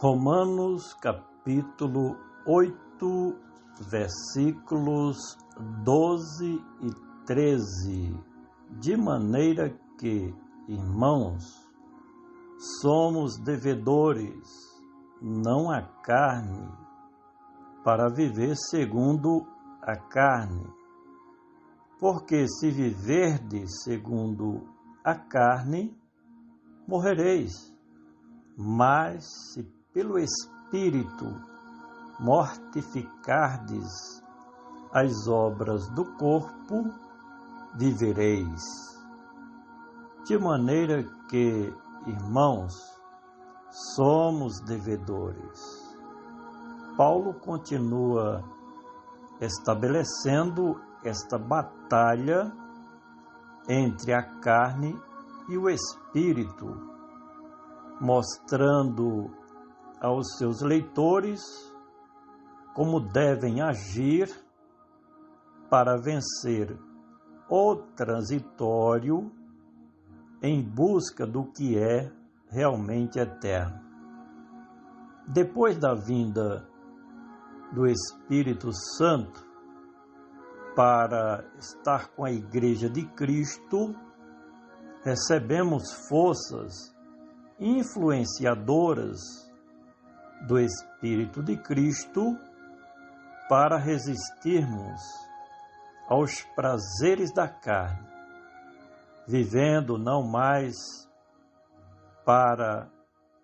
Romanos capítulo 8, versículos 12 e 13. De maneira que, irmãos, somos devedores, não à carne, para viver segundo a carne. Porque se viverdes segundo a carne, morrereis. Mas se pelo Espírito mortificardes as obras do corpo, vivereis. De maneira que, irmãos, somos devedores. Paulo continua estabelecendo esta batalha entre a carne e o Espírito, mostrando aos seus leitores como devem agir para vencer o transitório em busca do que é realmente eterno. Depois da vinda do Espírito Santo para estar com a Igreja de Cristo, recebemos forças influenciadoras do Espírito de Cristo para resistirmos aos prazeres da carne, vivendo não mais para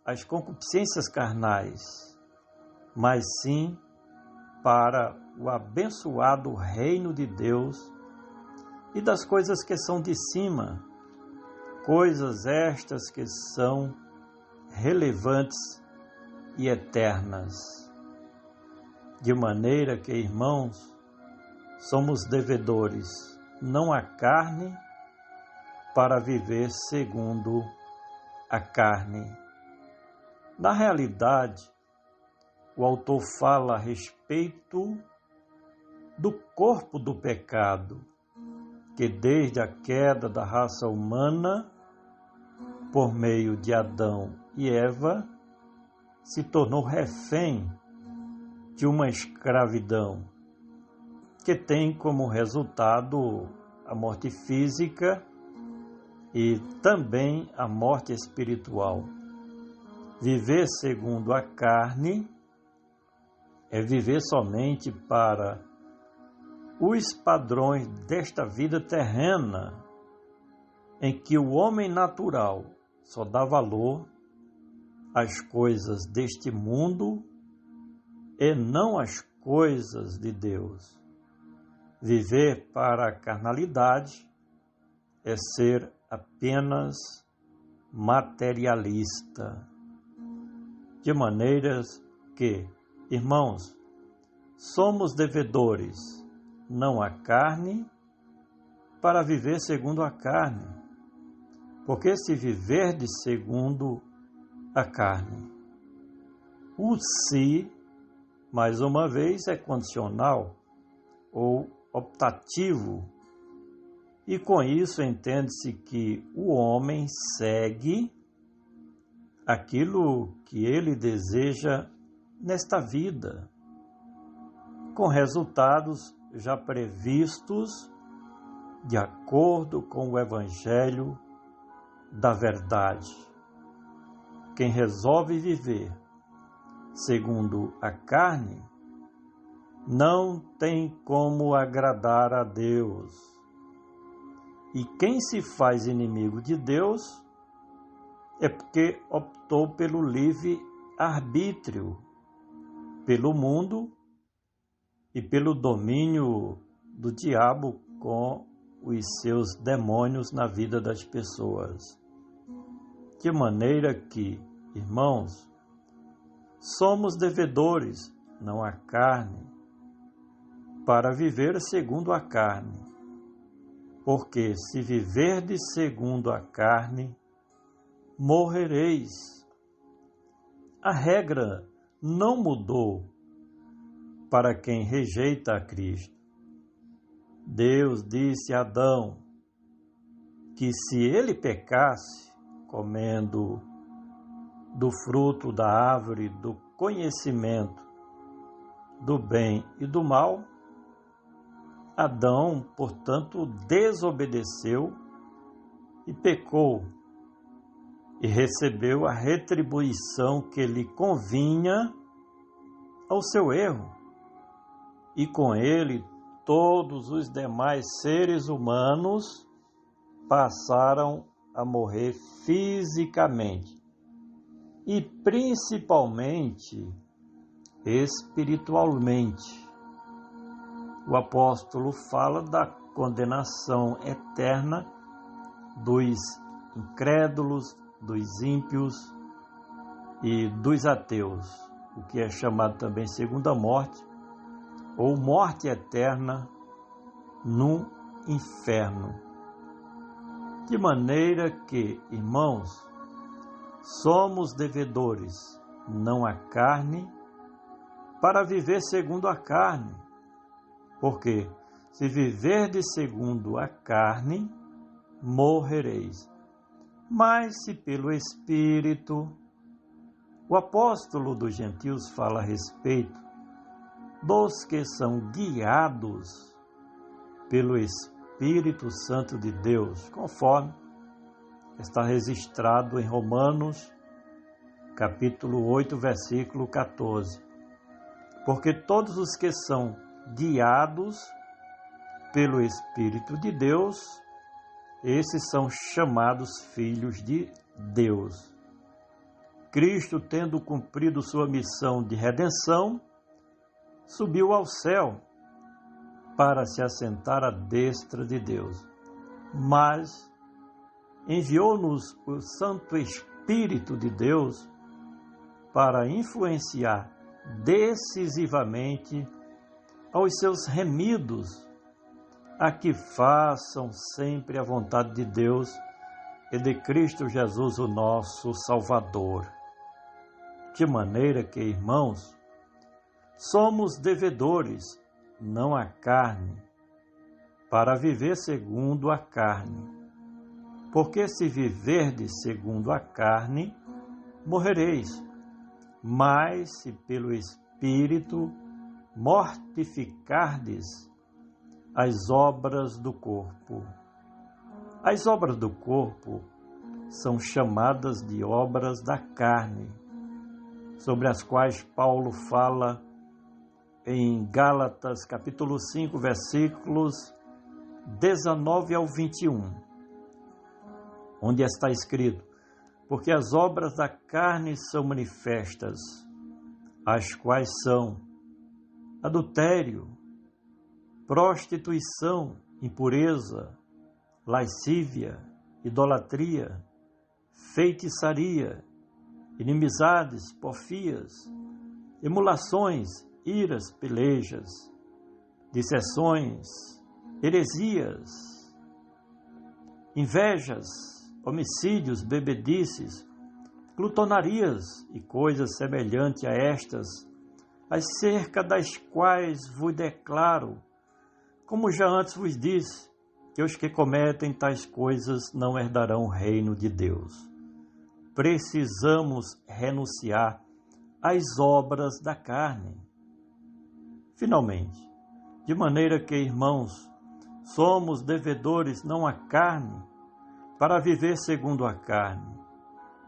as concupiscências carnais, mas sim para o abençoado reino de Deus e das coisas que são de cima, coisas estas que são relevantes e eternas. De maneira que, irmãos, somos devedores, não à carne, para viver segundo a carne. Na realidade, o autor fala a respeito do corpo do pecado, que desde a queda da raça humana, por meio de Adão e Eva, se tornou refém de uma escravidão, que tem como resultado a morte física e também a morte espiritual. Viver segundo a carne é viver somente para os padrões desta vida terrena, em que o homem natural só dá valor às coisas deste mundo e não às coisas de Deus. Viver para a carnalidade é ser apenas materialista. De maneiras que, irmãos, somos devedores, não à carne, para viver segundo a carne. Porque se viverdes segundo a carne, o se, mais uma vez, é condicional ou optativo, e com isso entende-se que o homem segue aquilo que ele deseja nesta vida, com resultados já previstos de acordo com o Evangelho da verdade. Quem resolve viver segundo a carne não tem como agradar a Deus. E quem se faz inimigo de Deus é porque optou pelo livre-arbítrio, pelo mundo e pelo domínio do diabo com os seus demônios na vida das pessoas. De maneira que, irmãos, somos devedores, não à carne, para viver segundo a carne. Porque se viverdes segundo a carne, morrereis. A regra não mudou para quem rejeita a Cristo. Deus disse a Adão que se ele pecasse, comendo do fruto da árvore do conhecimento do bem e do mal, Adão, portanto, desobedeceu e pecou, e recebeu a retribuição que lhe convinha ao seu erro, e com ele todos os demais seres humanos passaram a morrer fisicamente e principalmente espiritualmente. O apóstolo fala da condenação eterna dos incrédulos, dos ímpios e dos ateus, o que é chamado também segunda morte, ou morte eterna no inferno. De maneira que, irmãos, somos devedores, não à carne, para viver segundo a carne. Porque, se viverdes segundo a carne, morrereis. Mas se pelo Espírito, o apóstolo dos gentios fala a respeito dos que são guiados pelo Espírito Santo de Deus, conforme está registrado em Romanos, capítulo 8, versículo 14. Porque todos os que são guiados pelo Espírito de Deus, esses são chamados filhos de Deus. Cristo, tendo cumprido sua missão de redenção, subiu ao céu para se assentar à destra de Deus. Mas enviou-nos o Santo Espírito de Deus para influenciar decisivamente aos seus remidos a que façam sempre a vontade de Deus e de Cristo Jesus, o nosso Salvador. De maneira que, irmãos, somos devedores, não à carne, para viver segundo a carne. Porque se viverdes segundo a carne, morrereis. Mas se pelo Espírito mortificardes as obras do corpo. As obras do corpo são chamadas de obras da carne, sobre as quais Paulo fala em Gálatas, capítulo 5, versículos 19 ao 21, onde está escrito: porque as obras da carne são manifestas, as quais são adultério, prostituição, impureza, lascívia, idolatria, feitiçaria, inimizades, porfias, emulações, iras, pelejas, dissensões, heresias, invejas, homicídios, bebedices, glutonarias e coisas semelhantes a estas, acerca das quais vos declaro, como já antes vos disse, que os que cometem tais coisas não herdarão o reino de Deus. Precisamos renunciar às obras da carne. Finalmente, de maneira que, irmãos, somos devedores não à carne, para viver segundo a carne.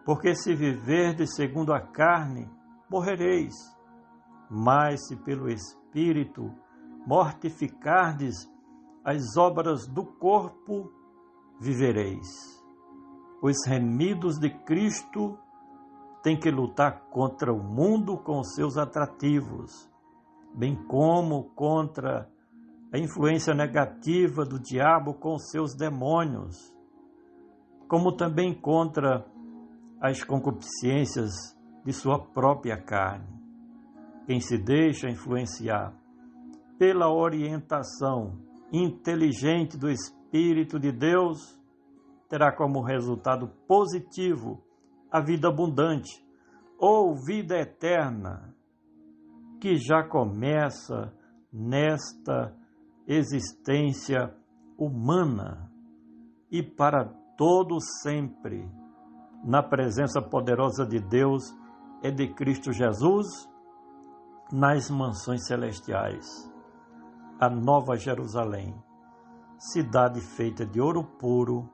Porque se viverdes segundo a carne, morrereis. Mas se pelo Espírito mortificardes as obras do corpo, vivereis. Os remidos de Cristo têm que lutar contra o mundo com seus atrativos, bem como contra a influência negativa do diabo com seus demônios, como também contra as concupiscências de sua própria carne. Quem se deixa influenciar pela orientação inteligente do Espírito de Deus terá como resultado positivo a vida abundante ou vida eterna, que já começa nesta existência humana e para todo sempre, na presença poderosa de Deus e de Cristo Jesus, nas mansões celestiais, a Nova Jerusalém, cidade feita de ouro puro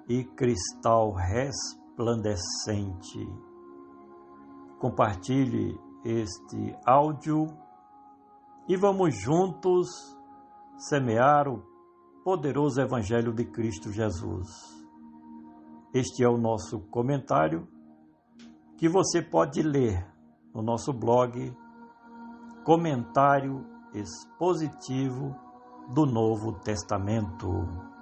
e cristal resplandecente. Compartilhe este áudio e vamos juntos semear o poderoso Evangelho de Cristo Jesus. Este é o nosso comentário que você pode ler no nosso blog Comentário Expositivo do Novo Testamento.